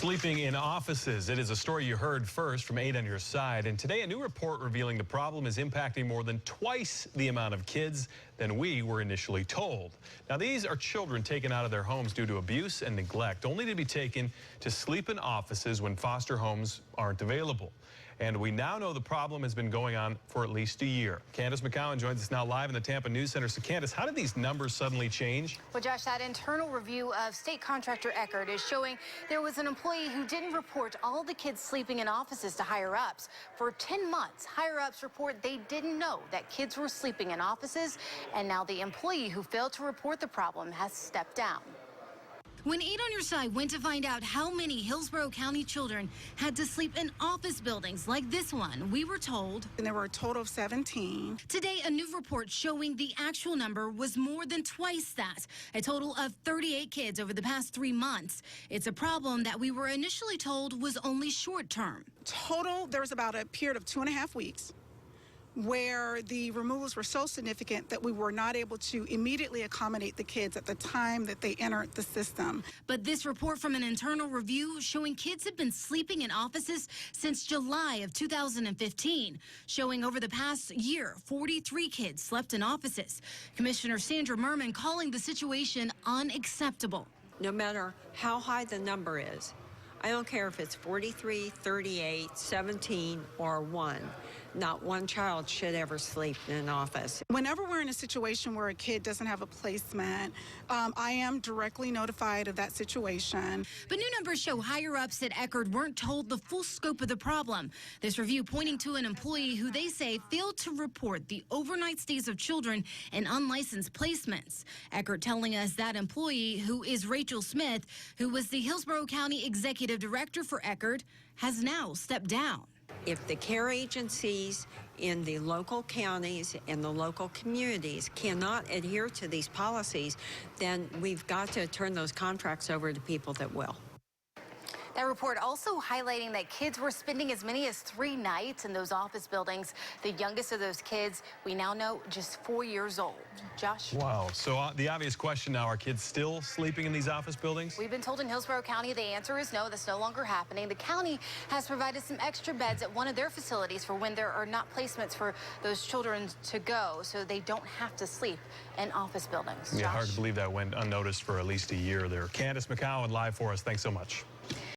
Sleeping in offices. It is a story you heard first from 8 on Your Side. And today, a new report revealing the problem is impacting more than twice the amount of kids than we were initially told. Now, these are children taken out of their homes due to abuse and neglect, only to be taken to sleep in offices when foster homes aren't available. And we now know the problem has been going on for at least a year. Candace McCowan joins us now live in the Tampa News Center. So, Candace, how did these numbers suddenly change? Well, Josh, that internal review of state contractor Eckerd is showing there was an employee who didn't report all the kids sleeping in offices to higher-ups. For 10 months, higher-ups report they didn't know that kids were sleeping in offices, and now the employee who failed to report the problem has stepped down. When 8 on Your Side went to find out how many Hillsborough County children had to sleep in office buildings like this one, we were told and there were a total of 17. Today, a new report showing the actual number was more than twice that, a total of 38 kids over the past 3 months. It's a problem that we were initially told was only short term. Total, there was about a period of 2.5 weeks where the removals were so significant that we were not able to immediately accommodate the kids at the time that they entered the system. But this report from an internal review showing kids have been sleeping in offices since July of 2015, showing over the past year, 43 kids slept in offices. Commissioner Sandra Merman calling the situation unacceptable. No matter how high the number is, I don't care if it's 43, 38, 17, or 1. Not one child should ever sleep in an office. Whenever we're in a situation where a kid doesn't have a placement, I am directly notified of that situation. But new numbers show higher-ups at Eckerd weren't told the full scope of the problem. This review pointing to an employee who they say failed to report the overnight stays of children in unlicensed placements. Eckerd telling us that employee, who is Rachel Smith, who was the Hillsborough County Executive Director for Eckerd, has now stepped down. If the care agencies in the local counties and the local communities cannot adhere to these policies, then we've got to turn those contracts over to people that will. That report also highlighting that kids were spending as many as 3 nights in those office buildings. The youngest of those kids, we now know, just 4 years old. Josh? Wow. So the obvious question now, are kids still sleeping in these office buildings? We've been told in Hillsborough County the answer is no, that's no longer happening. The county has provided some extra beds at one of their facilities for when there are not placements for those children to go, so they don't have to sleep in office buildings. Yeah, hard to believe that went unnoticed for at least a year there. Candace McCowan live for us. Thanks so much.